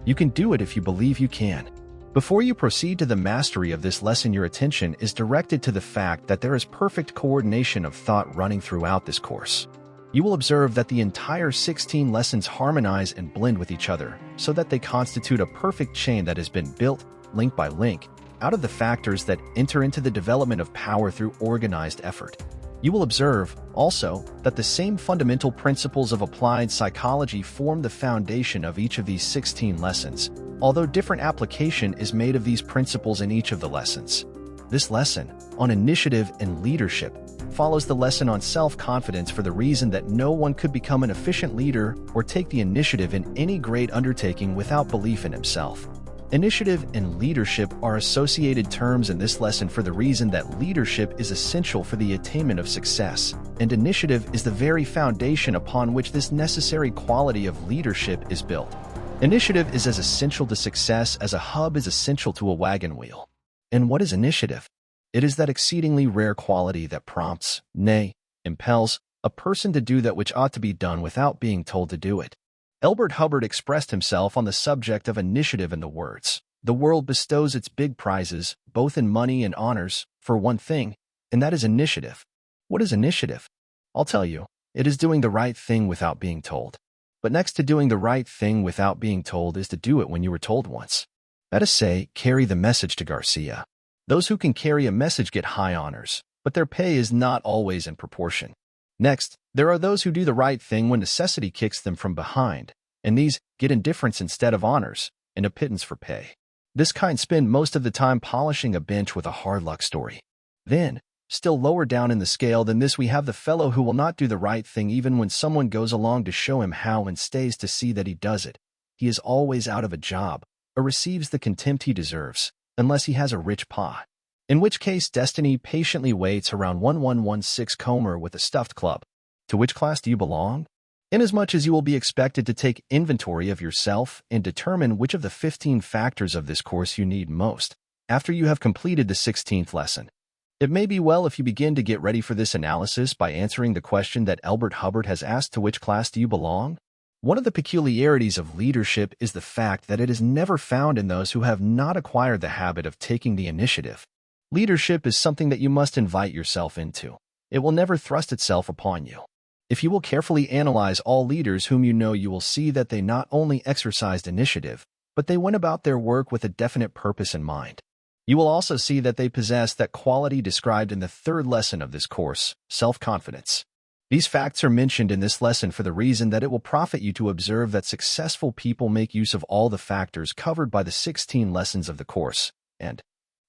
You can do it if you believe you can. Before you proceed to the mastery of this lesson, your attention is directed to the fact that there is perfect coordination of thought running throughout this course. You will observe that the entire 16 lessons harmonize and blend with each other, so that they constitute a perfect chain that has been built, link by link, out of the factors that enter into the development of power through organized effort. You will observe, also, that the same fundamental principles of applied psychology form the foundation of each of these 16 lessons, although different application is made of these principles in each of the lessons. This lesson, on initiative and leadership, follows the lesson on self-confidence for the reason that no one could become an efficient leader or take the initiative in any great undertaking without belief in himself. Initiative and leadership are associated terms in this lesson for the reason that leadership is essential for the attainment of success, and initiative is the very foundation upon which this necessary quality of leadership is built. Initiative is as essential to success as a hub is essential to a wagon wheel. And what is initiative? It is that exceedingly rare quality that prompts, nay, impels, a person to do that which ought to be done without being told to do it. Elbert Hubbard expressed himself on the subject of initiative in the words, "The world bestows its big prizes, both in money and honors, for one thing, and that is initiative." What is initiative? I'll tell you, it is doing the right thing without being told. But next to doing the right thing without being told is to do it when you were told once. That is, say, carry the message to Garcia. Those who can carry a message get high honors, but their pay is not always in proportion. Next, there are those who do the right thing when necessity kicks them from behind, and these get indifference instead of honors, and a pittance for pay. This kind spend most of the time polishing a bench with a hard luck story. Then, still lower down in the scale than this, we have the fellow who will not do the right thing even when someone goes along to show him how and stays to see that he does it. He is always out of a job, or receives the contempt he deserves, unless he has a rich pa. In which case destiny patiently waits around 1116 Comer with a stuffed club. To which class do you belong? Inasmuch as you will be expected to take inventory of yourself and determine which of the 15 factors of this course you need most, after you have completed the 16th lesson. It may be well if you begin to get ready for this analysis by answering the question that Elbert Hubbard has asked: to which class do you belong? One of the peculiarities of leadership is the fact that it is never found in those who have not acquired the habit of taking the initiative. Leadership is something that you must invite yourself into. It will never thrust itself upon you. If you will carefully analyze all leaders whom you know, you will see that they not only exercised initiative, but they went about their work with a definite purpose in mind. You will also see that they possess that quality described in the third lesson of this course, self-confidence. These facts are mentioned in this lesson for the reason that it will profit you to observe that successful people make use of all the factors covered by the 16 lessons of the course, and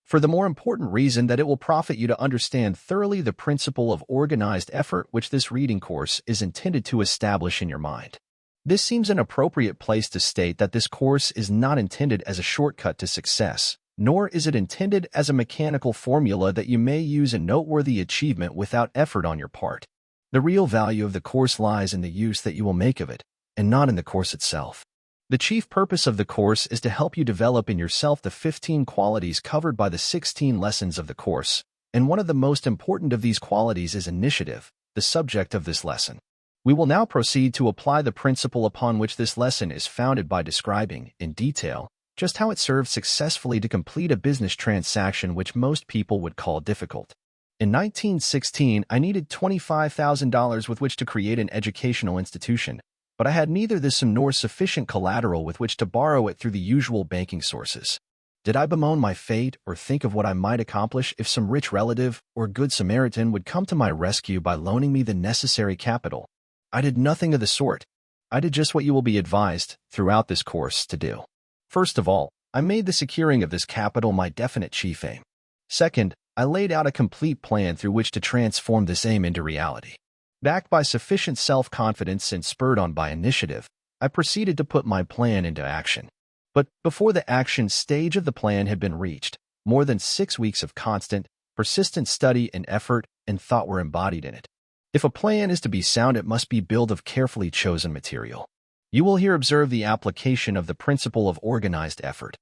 for the more important reason that it will profit you to understand thoroughly the principle of organized effort which this reading course is intended to establish in your mind. This seems an appropriate place to state that this course is not intended as a shortcut to success, nor is it intended as a mechanical formula that you may use a noteworthy achievement without effort on your part. The real value of the course lies in the use that you will make of it, and not in the course itself. The chief purpose of the course is to help you develop in yourself the 15 qualities covered by the 16 lessons of the course, and one of the most important of these qualities is initiative, the subject of this lesson. We will now proceed to apply the principle upon which this lesson is founded by describing, in detail, just how it served successfully to complete a business transaction which most people would call difficult. In 1916, I needed $25,000 with which to create an educational institution, but I had neither the sum nor sufficient collateral with which to borrow it through the usual banking sources. Did I bemoan my fate or think of what I might accomplish if some rich relative or good Samaritan would come to my rescue by loaning me the necessary capital? I did nothing of the sort. I did just what you will be advised, throughout this course, to do. First of all, I made the securing of this capital my definite chief aim. Second, I laid out a complete plan through which to transform this aim into reality. Backed by sufficient self-confidence and spurred on by initiative, I proceeded to put my plan into action. But before the action stage of the plan had been reached, more than 6 weeks of constant, persistent study and effort and thought were embodied in it. If a plan is to be sound, it must be built of carefully chosen material. You will here observe the application of the principle of organized effort,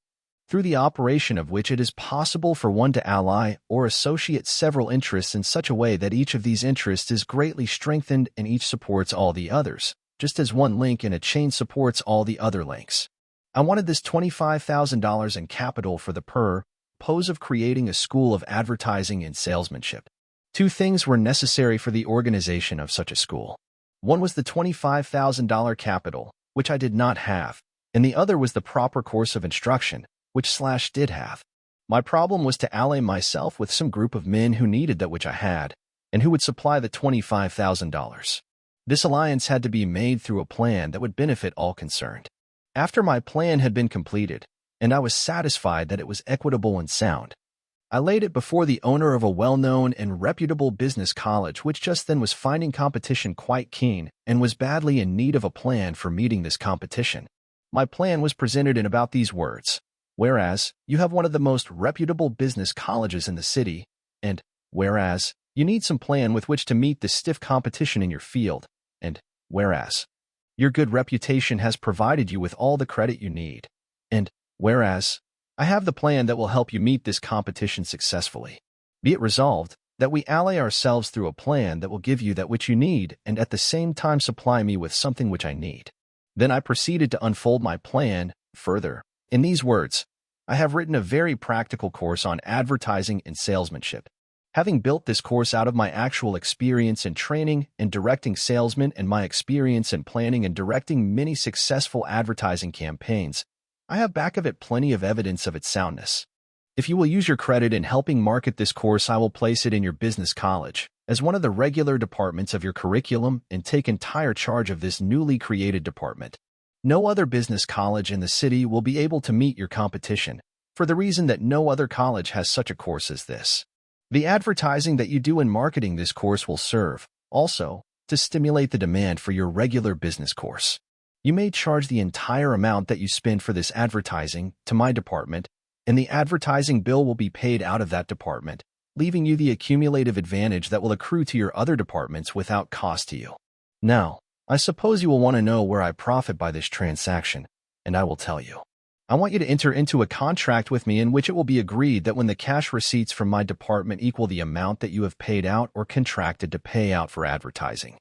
through the operation of which it is possible for one to ally or associate several interests in such a way that each of these interests is greatly strengthened and each supports all the others, just as one link in a chain supports all the other links. I wanted this $25,000 in capital for the purpose of creating a school of advertising and salesmanship. Two things were necessary for the organization of such a school. One was the $25,000 capital, which I did not have, and the other was the proper course of instruction, which / did have. My problem was to ally myself with some group of men who needed that which I had, and who would supply the $25,000. This alliance had to be made through a plan that would benefit all concerned. After my plan had been completed, and I was satisfied that it was equitable and sound, I laid it before the owner of a well-known and reputable business college which just then was finding competition quite keen and was badly in need of a plan for meeting this competition. My plan was presented in about these words: whereas, you have one of the most reputable business colleges in the city, and whereas, you need some plan with which to meet the stiff competition in your field, and whereas, your good reputation has provided you with all the credit you need, and whereas, I have the plan that will help you meet this competition successfully. Be it resolved that we ally ourselves through a plan that will give you that which you need and at the same time supply me with something which I need. Then I proceeded to unfold my plan further. In these words, I have written a very practical course on advertising and salesmanship. Having built this course out of my actual experience in training and directing salesmen and my experience in planning and directing many successful advertising campaigns, I have back of it plenty of evidence of its soundness. If you will use your credit in helping market this course, I will place it in your business college as one of the regular departments of your curriculum and take entire charge of this newly created department. No other business college in the city will be able to meet your competition, for the reason that no other college has such a course as this. The advertising that you do in marketing this course will serve, also, to stimulate the demand for your regular business course. You may charge the entire amount that you spend for this advertising to my department, and the advertising bill will be paid out of that department, leaving you the accumulative advantage that will accrue to your other departments without cost to you. Now, I suppose you will want to know where I profit by this transaction, and I will tell you. I want you to enter into a contract with me in which it will be agreed that when the cash receipts from my department equal the amount that you have paid out or contracted to pay out for advertising,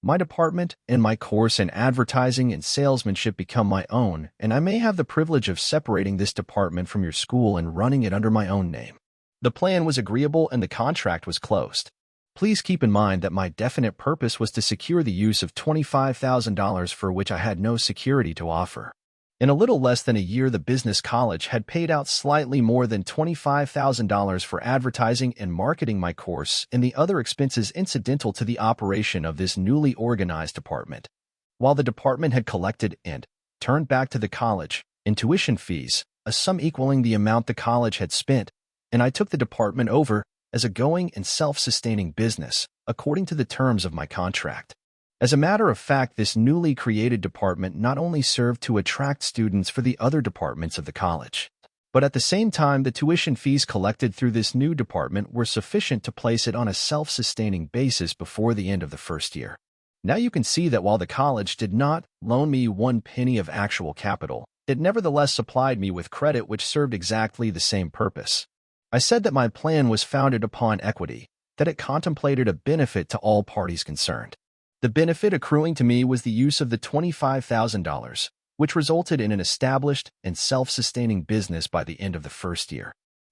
my department and my course in advertising and salesmanship become my own, and I may have the privilege of separating this department from your school and running it under my own name. The plan was agreeable and the contract was closed. Please keep in mind that my definite purpose was to secure the use of $25,000 for which I had no security to offer. In a little less than a year, the business college had paid out slightly more than $25,000 for advertising and marketing my course and the other expenses incidental to the operation of this newly organized department. While the department had collected and turned back to the college in tuition fees, a sum equaling the amount the college had spent, and I took the department over as a going and self-sustaining business, according to the terms of my contract. As a matter of fact, this newly created department not only served to attract students for the other departments of the college, but at the same time the tuition fees collected through this new department were sufficient to place it on a self-sustaining basis before the end of the first year. Now you can see that while the college did not loan me 1 penny of actual capital, it nevertheless supplied me with credit which served exactly the same purpose. I said that my plan was founded upon equity, that it contemplated a benefit to all parties concerned. The benefit accruing to me was the use of the $25,000, which resulted in an established and self-sustaining business by the end of the first year.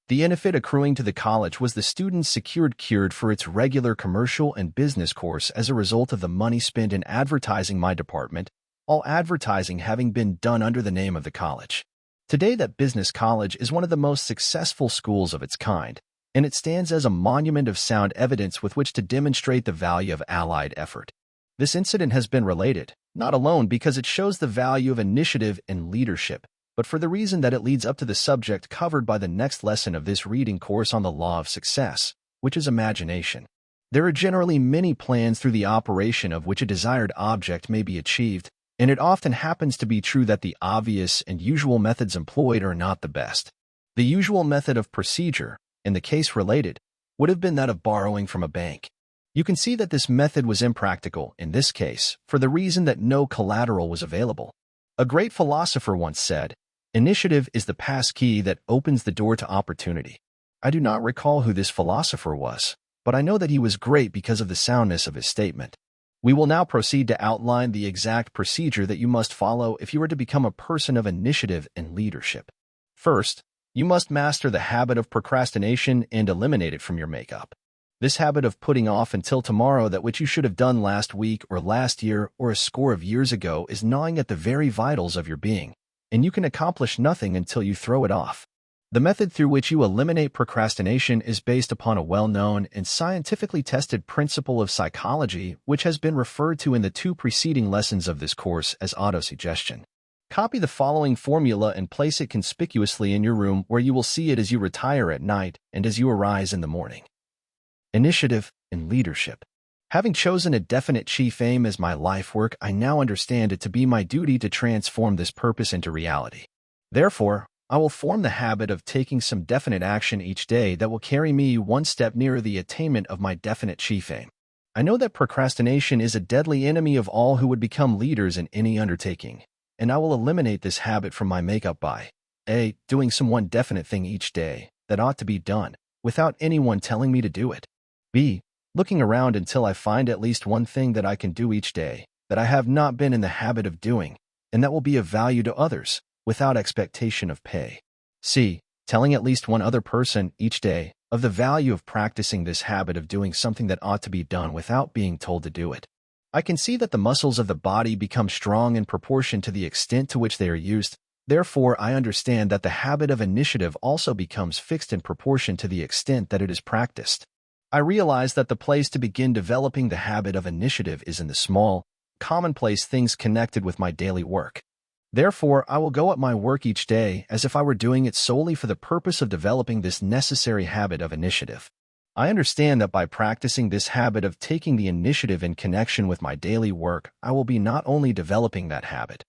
The benefit accruing to the college was the students cured for its regular commercial and business course as a result of the money spent in advertising my department, all advertising having been done under the name of the college. Today, that business college is one of the most successful schools of its kind, and it stands as a monument of sound evidence with which to demonstrate the value of allied effort. This incident has been related, not alone because it shows the value of initiative and leadership, but for the reason that it leads up to the subject covered by the next lesson of this reading course on the law of success, which is imagination. There are generally many plans through the operation of which a desired object may be achieved, and it often happens to be true that the obvious and usual methods employed are not the best. The usual method of procedure, in the case related, would have been that of borrowing from a bank. You can see that this method was impractical in this case for the reason that no collateral was available. A great philosopher once said, "Initiative is the pass key that opens the door to opportunity." I do not recall who this philosopher was, but I know that he was great because of the soundness of his statement. We will now proceed to outline the exact procedure that you must follow if you are to become a person of initiative and leadership. First, you must master the habit of procrastination and eliminate it from your makeup. This habit of putting off until tomorrow that which you should have done last week or last year or a score of years ago is gnawing at the very vitals of your being, and you can accomplish nothing until you throw it off. The method through which you eliminate procrastination is based upon a well-known and scientifically tested principle of psychology which has been referred to in the 2 preceding lessons of this course as autosuggestion. Copy the following formula and place it conspicuously in your room where you will see it as you retire at night and as you arise in the morning. Initiative and leadership. Having chosen a definite chief aim as my life work, I now understand it to be my duty to transform this purpose into reality. Therefore, I will form the habit of taking some definite action each day that will carry me one step nearer the attainment of my definite chief aim. I know that procrastination is a deadly enemy of all who would become leaders in any undertaking, and I will eliminate this habit from my makeup by A. Doing some one definite thing each day that ought to be done, without anyone telling me to do it. B. Looking around until I find at least one thing that I can do each day that I have not been in the habit of doing, and that will be of value to others, without expectation of pay. C. Telling at least one other person each day of the value of practicing this habit of doing something that ought to be done without being told to do it. I can see that the muscles of the body become strong in proportion to the extent to which they are used. Therefore, I understand that the habit of initiative also becomes fixed in proportion to the extent that it is practiced. I realize that the place to begin developing the habit of initiative is in the small, commonplace things connected with my daily work. Therefore, I will go at my work each day as if I were doing it solely for the purpose of developing this necessary habit of initiative. I understand that by practicing this habit of taking the initiative in connection with my daily work, I will be not only developing that habit,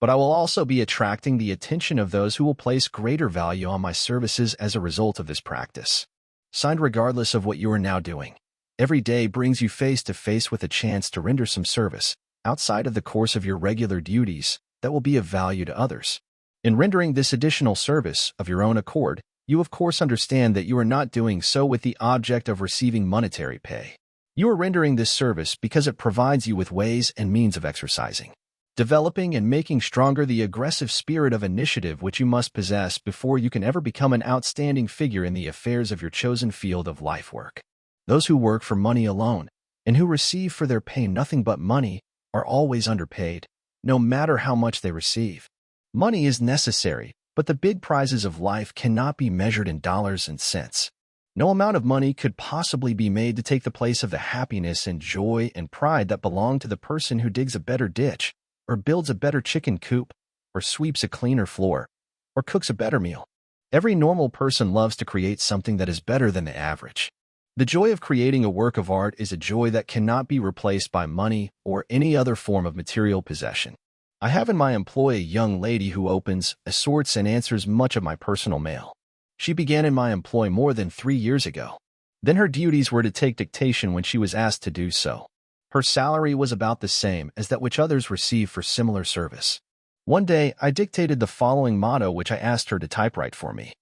but I will also be attracting the attention of those who will place greater value on my services as a result of this practice. Signed, regardless of what you are now doing. Every day brings you face to face with a chance to render some service, outside of the course of your regular duties, that will be of value to others. In rendering this additional service of your own accord, you of course understand that you are not doing so with the object of receiving monetary pay. You are rendering this service because it provides you with ways and means of exercising, developing and making stronger the aggressive spirit of initiative which you must possess before you can ever become an outstanding figure in the affairs of your chosen field of life work. Those who work for money alone, and who receive for their pay nothing but money, are always underpaid, no matter how much they receive. Money is necessary, but the big prizes of life cannot be measured in dollars and cents. No amount of money could possibly be made to take the place of the happiness and joy and pride that belong to the person who digs a better ditch, or builds a better chicken coop, or sweeps a cleaner floor, or cooks a better meal. Every normal person loves to create something that is better than the average. The joy of creating a work of art is a joy that cannot be replaced by money or any other form of material possession. I have in my employ a young lady who opens, assorts, and answers much of my personal mail. She began in my employ more than 3 years ago. Then her duties were to take dictation when she was asked to do so. Her salary was about the same as that which others receive for similar service. One day, I dictated the following motto which I asked her to typewrite for me.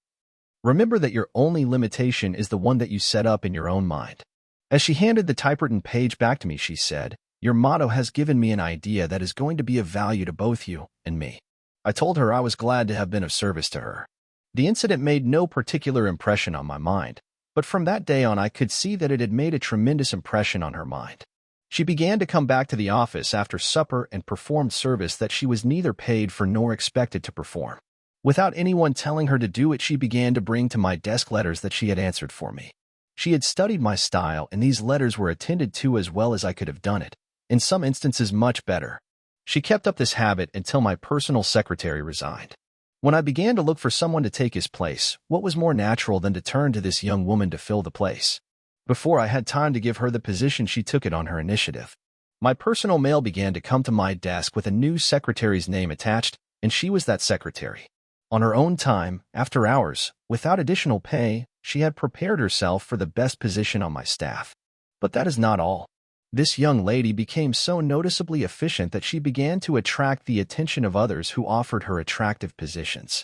Remember that your only limitation is the one that you set up in your own mind. As she handed the typewritten page back to me, she said, "Your motto has given me an idea that is going to be of value to both you and me." I told her I was glad to have been of service to her. The incident made no particular impression on my mind, but from that day on I could see that it had made a tremendous impression on her mind. She began to come back to the office after supper and performed service that she was neither paid for nor expected to perform. Without anyone telling her to do it, she began to bring to my desk letters that she had answered for me. She had studied my style, and these letters were attended to as well as I could have done it, in some instances much better. She kept up this habit until my personal secretary resigned. When I began to look for someone to take his place, what was more natural than to turn to this young woman to fill the place? Before I had time to give her the position, she took it on her initiative. My personal mail began to come to my desk with a new secretary's name attached, and she was that secretary. On her own time, after hours, without additional pay, she had prepared herself for the best position on my staff. But that is not all. This young lady became so noticeably efficient that she began to attract the attention of others who offered her attractive positions.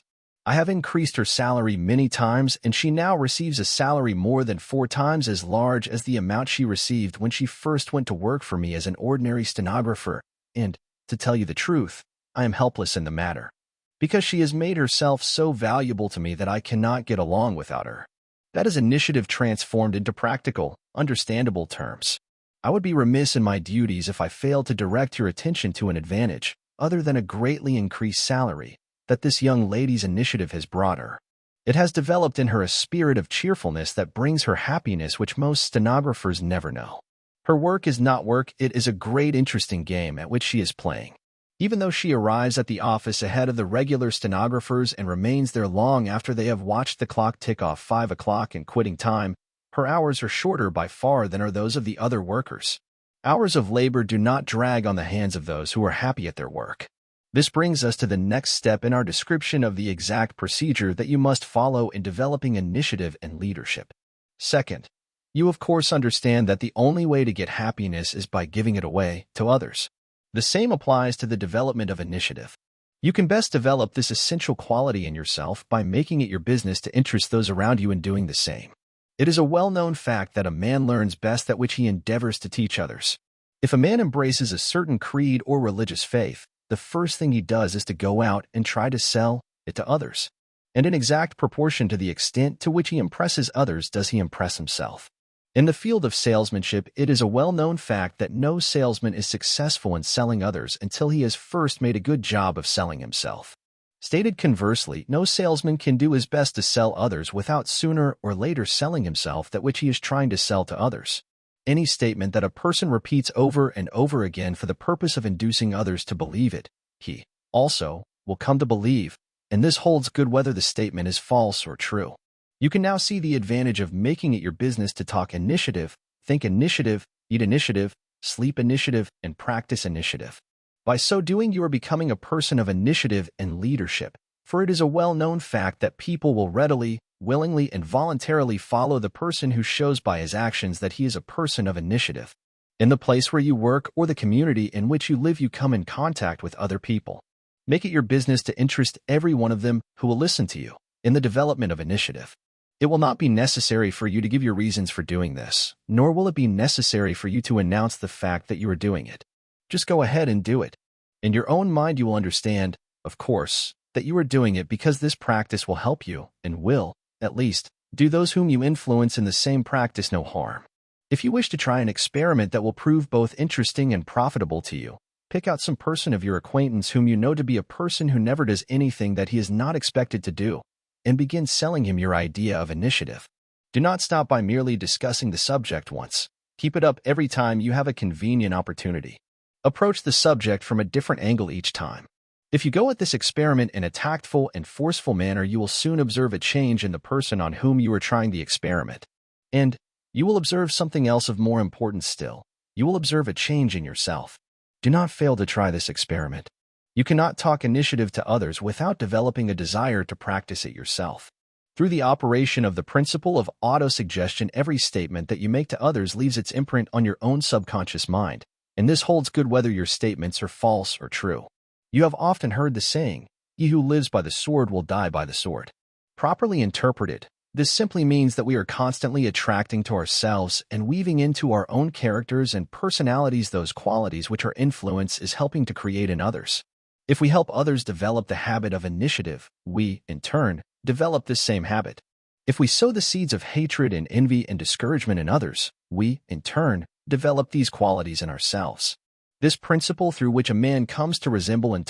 I have increased her salary many times, and she now receives a salary more than 4 times as large as the amount she received when she first went to work for me as an ordinary stenographer, and, to tell you the truth, I am helpless in the matter, because she has made herself so valuable to me that I cannot get along without her. That is initiative transformed into practical, understandable terms. I would be remiss in my duties if I failed to direct your attention to an advantage, other than a greatly increased salary, that this young lady's initiative has brought her. It has developed in her a spirit of cheerfulness that brings her happiness which most stenographers never know. Her work is not work, it is a great interesting game at which she is playing. Even though she arrives at the office ahead of the regular stenographers and remains there long after they have watched the clock tick off 5 o'clock and quitting time, her hours are shorter by far than are those of the other workers. Hours of labor do not drag on the hands of those who are happy at their work. This brings us to the next step in our description of the exact procedure that you must follow in developing initiative and leadership. Second, you of course understand that the only way to get happiness is by giving it away to others. The same applies to the development of initiative. You can best develop this essential quality in yourself by making it your business to interest those around you in doing the same. It is a well-known fact that a man learns best that which he endeavors to teach others. If a man embraces a certain creed or religious faith, the first thing he does is to go out and try to sell it to others. And in exact proportion to the extent to which he impresses others does he impress himself. In the field of salesmanship, it is a well-known fact that no salesman is successful in selling others until he has first made a good job of selling himself. Stated conversely, no salesman can do his best to sell others without sooner or later selling himself that which he is trying to sell to others. Any statement that a person repeats over and over again for the purpose of inducing others to believe it, he, also, will come to believe, and this holds good whether the statement is false or true. You can now see the advantage of making it your business to talk initiative, think initiative, eat initiative, sleep initiative, and practice initiative. By so doing, you are becoming a person of initiative and leadership, for it is a well-known fact that people will readily, willingly, and voluntarily follow the person who shows by his actions that he is a person of initiative. In the place where you work or the community in which you live, you come in contact with other people. Make it your business to interest every one of them who will listen to you in the development of initiative. It will not be necessary for you to give your reasons for doing this, nor will it be necessary for you to announce the fact that you are doing it. Just go ahead and do it. In your own mind, you will understand, of course, that you are doing it because this practice will help you and will, at least, do those whom you influence in the same practice no harm. If you wish to try an experiment that will prove both interesting and profitable to you, pick out some person of your acquaintance whom you know to be a person who never does anything that he is not expected to do, and begin selling him your idea of initiative. Do not stop by merely discussing the subject once. Keep it up every time you have a convenient opportunity. Approach the subject from a different angle each time. If you go at this experiment in a tactful and forceful manner, you will soon observe a change in the person on whom you are trying the experiment. And you will observe something else of more importance still. You will observe a change in yourself. Do not fail to try this experiment. You cannot talk initiative to others without developing a desire to practice it yourself. Through the operation of the principle of autosuggestion, every statement that you make to others leaves its imprint on your own subconscious mind, and this holds good whether your statements are false or true. You have often heard the saying, "He who lives by the sword will die by the sword." Properly interpreted, this simply means that we are constantly attracting to ourselves and weaving into our own characters and personalities those qualities which our influence is helping to create in others. If we help others develop the habit of initiative, we, in turn, develop this same habit. If we sow the seeds of hatred and envy and discouragement in others, we, in turn, develop these qualities in ourselves. This principle through which a man comes to resemble in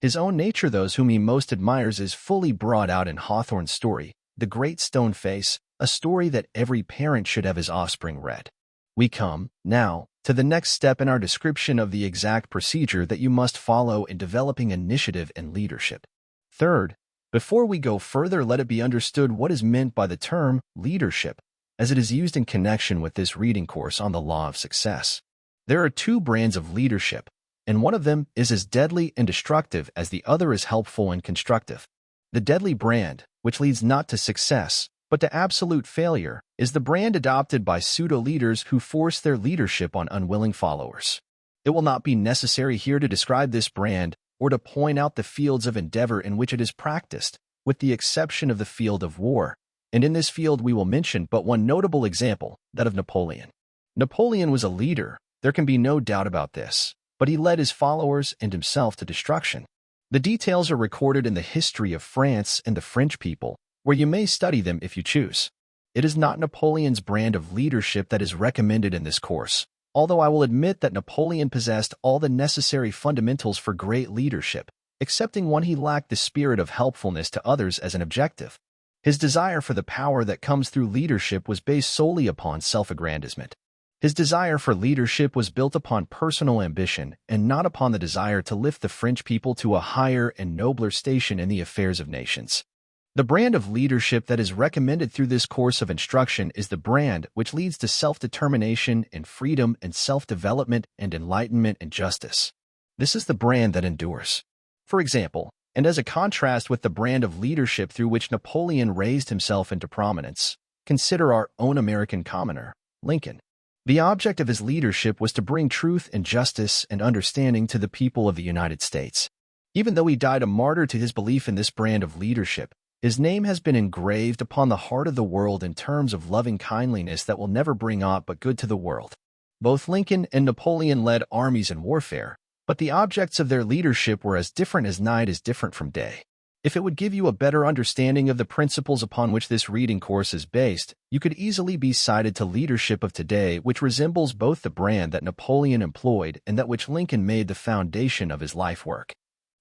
his own nature those whom he most admires is fully brought out in Hawthorne's story, The Great Stone Face, a story that every parent should have his offspring read. We come, now, to the next step in our description of the exact procedure that you must follow in developing initiative and leadership. Third, before we go further, let it be understood what is meant by the term leadership, as it is used in connection with this reading course on the law of success. There are two brands of leadership, and one of them is as deadly and destructive as the other is helpful and constructive. The deadly brand, which leads not to success, but to absolute failure, is the brand adopted by pseudo-leaders who force their leadership on unwilling followers. It will not be necessary here to describe this brand or to point out the fields of endeavor in which it is practiced, with the exception of the field of war. And in this field we will mention but one notable example, that of Napoleon. Napoleon was a leader, there can be no doubt about this, but he led his followers and himself to destruction. The details are recorded in the history of France and the French people, where you may study them if you choose. It is not Napoleon's brand of leadership that is recommended in this course, although I will admit that Napoleon possessed all the necessary fundamentals for great leadership, excepting one: he lacked the spirit of helpfulness to others as an objective. His desire for the power that comes through leadership was based solely upon self-aggrandizement. His desire for leadership was built upon personal ambition and not upon the desire to lift the French people to a higher and nobler station in the affairs of nations. The brand of leadership that is recommended through this course of instruction is the brand which leads to self-determination and freedom and self-development and enlightenment and justice. This is the brand that endures. For example, and as a contrast with the brand of leadership through which Napoleon raised himself into prominence, consider our own American commoner, Lincoln. The object of his leadership was to bring truth and justice and understanding to the people of the United States. Even though he died a martyr to his belief in this brand of leadership, his name has been engraved upon the heart of the world in terms of loving kindliness that will never bring aught but good to the world. Both Lincoln and Napoleon led armies in warfare, but the objects of their leadership were as different as night is different from day. If it would give you a better understanding of the principles upon which this reading course is based, you could easily be cited to leadership of today, which resembles both the brand that Napoleon employed and that which Lincoln made the foundation of his life work.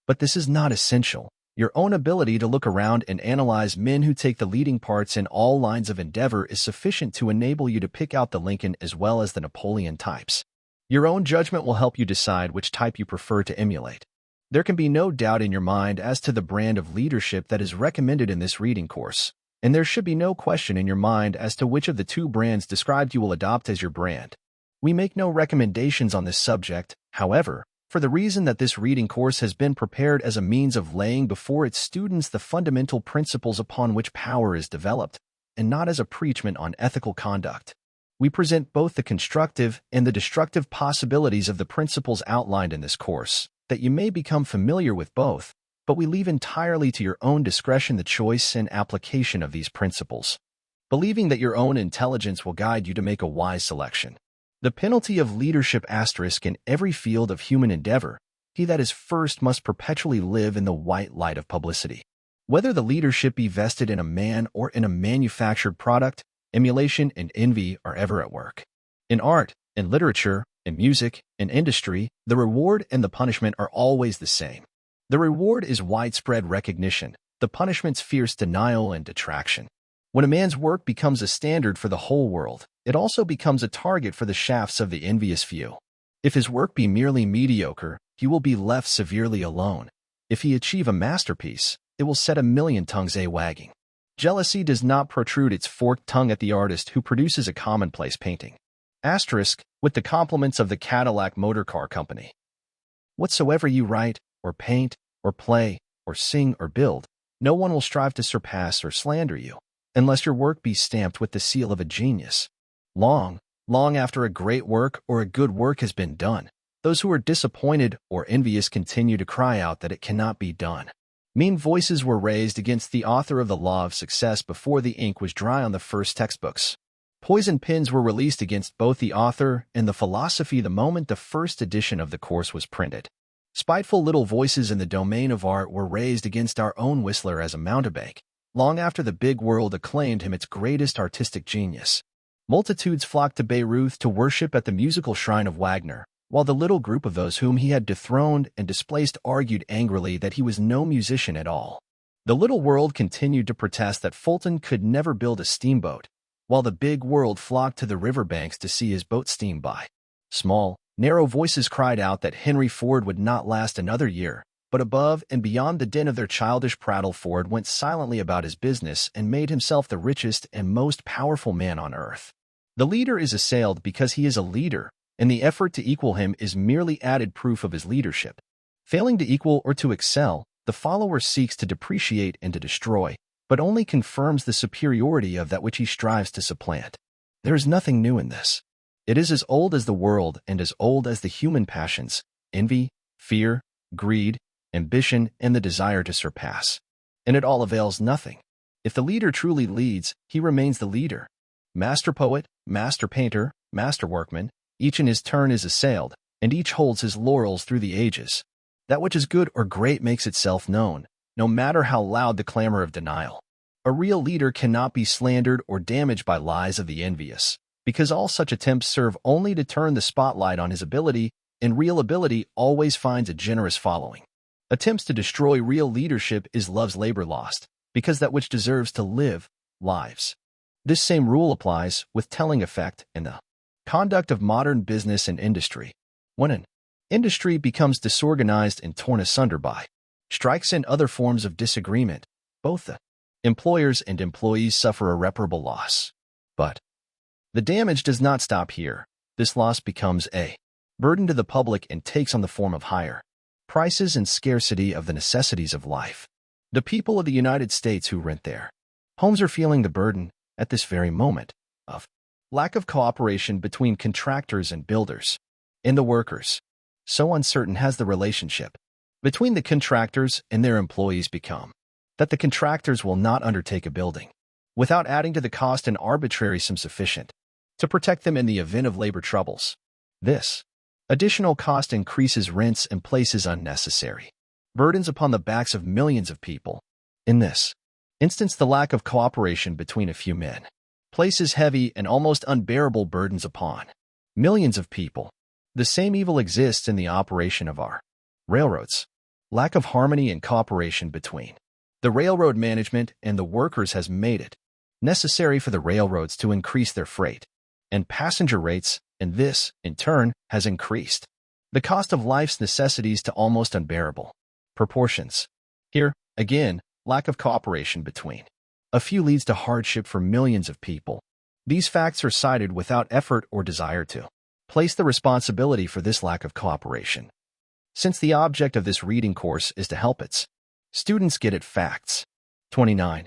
But this is not essential. Your own ability to look around and analyze men who take the leading parts in all lines of endeavor is sufficient to enable you to pick out the Lincoln as well as the Napoleon types. Your own judgment will help you decide which type you prefer to emulate. There can be no doubt in your mind as to the brand of leadership that is recommended in this reading course, and there should be no question in your mind as to which of the two brands described you will adopt as your brand. We make no recommendations on this subject, however, for the reason that this reading course has been prepared as a means of laying before its students the fundamental principles upon which power is developed, and not as a preachment on ethical conduct. We present both the constructive and the destructive possibilities of the principles outlined in this course, that you may become familiar with both, but we leave entirely to your own discretion the choice and application of these principles, believing that your own intelligence will guide you to make a wise selection. The penalty of leadership * in every field of human endeavor, he that is first must perpetually live in the white light of publicity. Whether the leadership be vested in a man or in a manufactured product, emulation and envy are ever at work. In art, in literature, in music, in industry, the reward and the punishment are always the same. The reward is widespread recognition, the punishment's fierce denial and detraction. When a man's work becomes a standard for the whole world, it also becomes a target for the shafts of the envious few. If his work be merely mediocre, he will be left severely alone. If he achieve a masterpiece, it will set a million tongues a-wagging. Jealousy does not protrude its forked tongue at the artist who produces a commonplace painting. With the compliments of the Cadillac Motor Car Company. Whatsoever you write, or paint, or play, or sing, or build, no one will strive to surpass or slander you, unless your work be stamped with the seal of a genius. Long after a great work or a good work has been done, those who are disappointed or envious continue to cry out that it cannot be done. Mean voices were raised against the author of The Law of Success before the ink was dry on the first textbooks. Poison pens were released against both the author and the philosophy the moment the first edition of the course was printed. Spiteful little voices in the domain of art were raised against our own Whistler as a mountebank, long after the big world acclaimed him its greatest artistic genius. Multitudes flocked to Bayreuth to worship at the musical shrine of Wagner, while the little group of those whom he had dethroned and displaced argued angrily that he was no musician at all. The little world continued to protest that Fulton could never build a steamboat, while the big world flocked to the riverbanks to see his boat steam by. Small, narrow voices cried out that Henry Ford would not last another year, but above and beyond the din of their childish prattle, Ford went silently about his business and made himself the richest and most powerful man on earth. The leader is assailed because he is a leader, and the effort to equal him is merely added proof of his leadership. Failing to equal or to excel, the follower seeks to depreciate and to destroy, but only confirms the superiority of that which he strives to supplant. There is nothing new in this. It is as old as the world and as old as the human passions, envy, fear, greed, ambition, and the desire to surpass. and it all avails nothing. If the leader truly leads, he remains the leader. Master poet, master painter, master workman, each in his turn is assailed, and each holds his laurels through the ages. That which is good or great makes itself known, no matter how loud the clamor of denial. A real leader cannot be slandered or damaged by lies of the envious, because all such attempts serve only to turn the spotlight on his ability, and real ability always finds a generous following. Attempts to destroy real leadership is love's labor lost, because that which deserves to live, lives. This same rule applies with telling effect in the conduct of modern business and industry. When an industry becomes disorganized and torn asunder by strikes and other forms of disagreement, both the employers and employees suffer irreparable loss. But the damage does not stop here. This loss becomes a burden to the public and takes on the form of higher prices and scarcity of the necessities of life. The people of the United States who rent their homes are feeling the burden, at this very moment, of lack of cooperation between contractors and builders and the workers. So uncertain has the relationship between the contractors and their employees become that the contractors will not undertake a building without adding to the cost an arbitrary sum sufficient to protect them in the event of labor troubles. This additional cost increases rents and places unnecessary burdens upon the backs of millions of people. In this instance, the lack of cooperation between a few men places heavy and almost unbearable burdens upon millions of people. The same evil exists in the operation of our railroads. Lack of harmony and cooperation between the railroad management and the workers has made it necessary for the railroads to increase their freight and passenger rates, and this, in turn, has increased the cost of life's necessities to almost unbearable proportions. Here, again, lack of cooperation between a few leads to hardship for millions of people. These facts are cited without effort or desire to place the responsibility for this lack of cooperation, since the object of this reading course is to help its students get at facts. 29.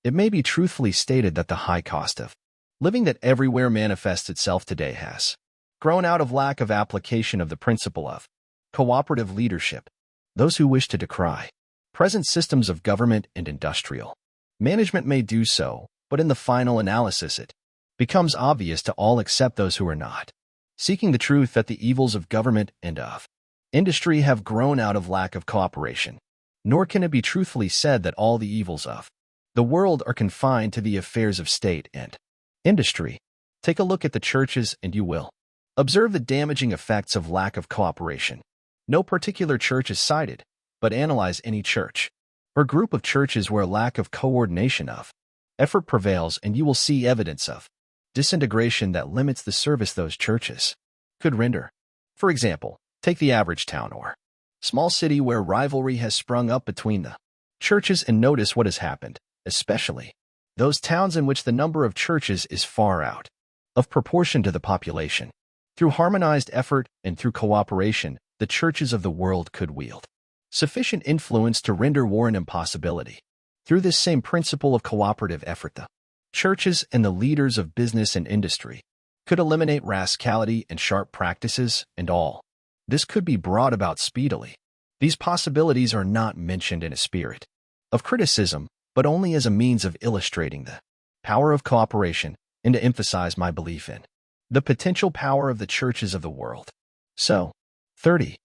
It may be truthfully stated that the high cost of living that everywhere manifests itself today has grown out of lack of application of the principle of cooperative leadership. Those who wish to decry present systems of government and industrial management may do so, but in the final analysis it becomes obvious to all except those who are not seeking the truth that the evils of government and of industry have grown out of lack of cooperation. Nor can it be truthfully said that all the evils of the world are confined to the affairs of state and industry. Take a look at the churches and you will observe the damaging effects of lack of cooperation. No particular church is cited, but analyze any church or group of churches where a lack of coordination of effort prevails and you will see evidence of disintegration that limits the service those churches could render. For example, take the average town or small city where rivalry has sprung up between the churches and notice what has happened, especially those towns in which the number of churches is far out of proportion to the population. Through harmonized effort and through cooperation, the churches of the world could wield sufficient influence to render war an impossibility. Through this same principle of cooperative effort, the churches and the leaders of business and industry could eliminate rascality and sharp practices and all. This could be brought about speedily. These possibilities are not mentioned in a spirit of criticism, but only as a means of illustrating the power of cooperation and to emphasize my belief in the potential power of the churches of the world. So, 30.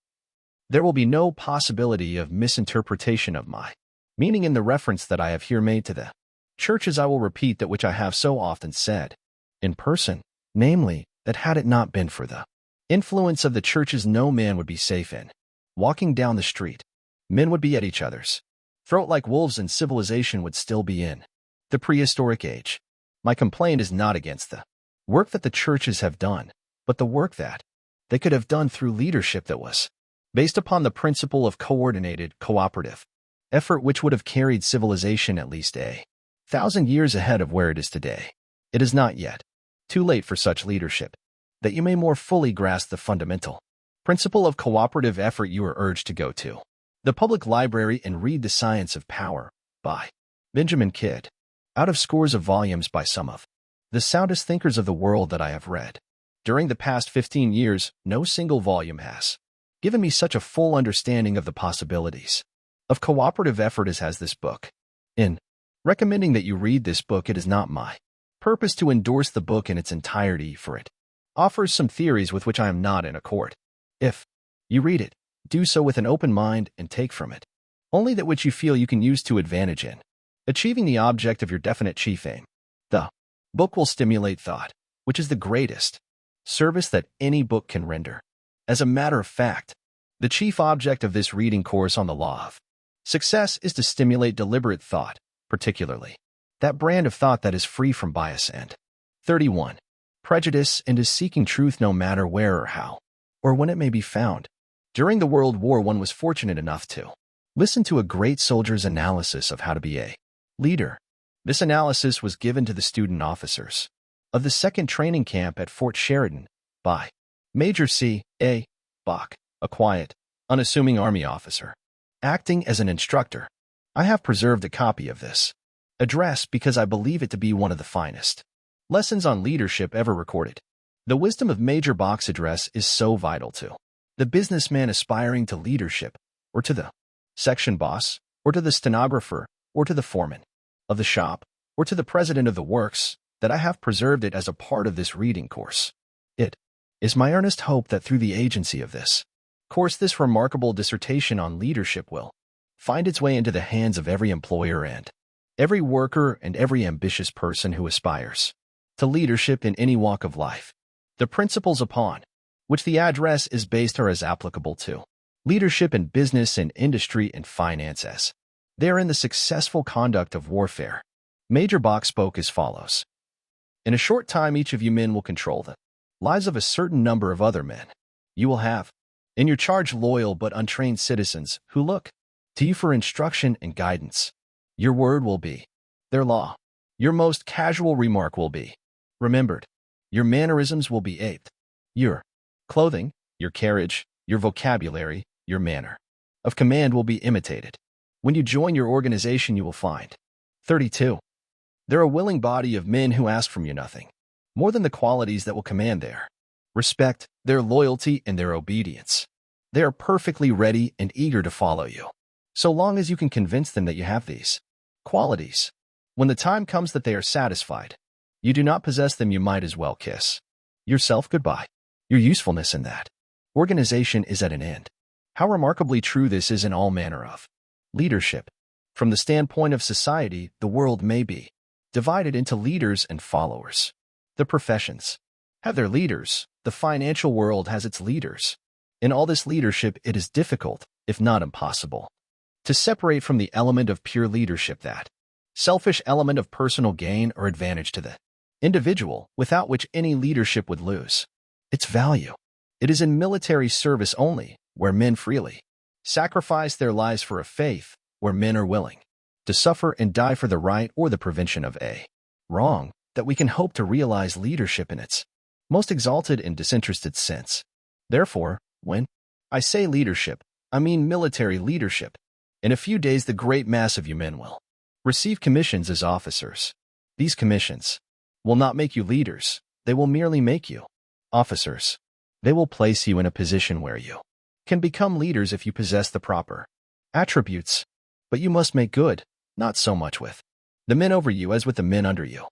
There will be no possibility of misinterpretation of my meaning in the reference that I have here made to the churches. I will repeat that which I have so often said in person, namely, that had it not been for the influence of the churches, no man would be safe in walking down the street. Men would be at each other's throat like wolves, and civilization would still be in the prehistoric age. My complaint is not against the work that the churches have done, but the work that they could have done through leadership that was based upon the principle of coordinated, cooperative effort, which would have carried civilization at least 1,000 years ahead of where it is today. It is not yet too late for such leadership, that you may more fully grasp the fundamental principle of cooperative effort. You are urged to go to the public library and read The Science of Power by Benjamin Kidd, out of scores of volumes by some of the soundest thinkers of the world that I have read. During the past 15 years, no single volume has given me such a full understanding of the possibilities of cooperative effort as has this book. In recommending that you read this book, it is not my purpose to endorse the book in its entirety, for it offers some theories with which I am not in accord. If you read it, do so with an open mind and take from it only that which you feel you can use to advantage in achieving the object of your definite chief aim. The book will stimulate thought, which is the greatest service that any book can render. As a matter of fact, the chief object of this reading course on the law of success is to stimulate deliberate thought, particularly that brand of thought that is free from bias and 31. Prejudice, and is seeking truth no matter where or how, or when it may be found. During the World War I was fortunate enough to listen to a great soldier's analysis of how to be a leader. This analysis was given to the student officers of the 2nd Training Camp at Fort Sheridan by Major C. A. Bach, a quiet, unassuming Army officer, acting as an instructor. I have preserved a copy of this address because I believe it to be one of the finest lessons on leadership ever recorded. The wisdom of Major Bach's address is so vital to the businessman aspiring to leadership, or to the section boss, or to the stenographer, or to the foreman of the shop, or to the president of the works, that I have preserved it as a part of this reading course. It is my earnest hope that through the agency of this course, this remarkable dissertation on leadership will find its way into the hands of every employer and every worker and every ambitious person who aspires to leadership in any walk of life. The principles upon which the address is based are as applicable to leadership in business and industry and finance as they are in the successful conduct of warfare. Major Bach spoke as follows. In a short time, each of you men will control the lives of a certain number of other men. You will have in your charge loyal but untrained citizens who look to you for instruction and guidance. Your word will be their law. Your most casual remark will be remembered. Your mannerisms will be aped. Your clothing, your carriage, your vocabulary, your manner of command will be imitated. When you join your organization, you will find 32. They're a willing body of men who ask from you nothing more than the qualities that will command their respect, their loyalty, and their obedience. They are perfectly ready and eager to follow you, so long as you can convince them that you have these qualities. When the time comes that they are satisfied, you do not possess them, you might as well kiss yourself goodbye. Your usefulness in that organization is at an end. How remarkably true this is in all manner of leadership. From the standpoint of society, the world may be divided into leaders and followers. The professions have their leaders. The financial world has its leaders. In all this leadership, it is difficult, if not impossible, to separate from the element of pure leadership that selfish element of personal gain or advantage to the individual, without which any leadership would lose its value. It is in military service only, where men freely sacrifice their lives for a faith, where men are willing to suffer and die for the right or the prevention of a wrong, that we can hope to realize leadership in its most exalted and disinterested sense. Therefore, when I say leadership, I mean military leadership. In a few days, the great mass of you men will receive commissions as officers. These commissions will not make you leaders. They will merely make you officers. They will place you in a position where you can become leaders if you possess the proper attributes. But you must make good, not so much with the men over you as with the men under you.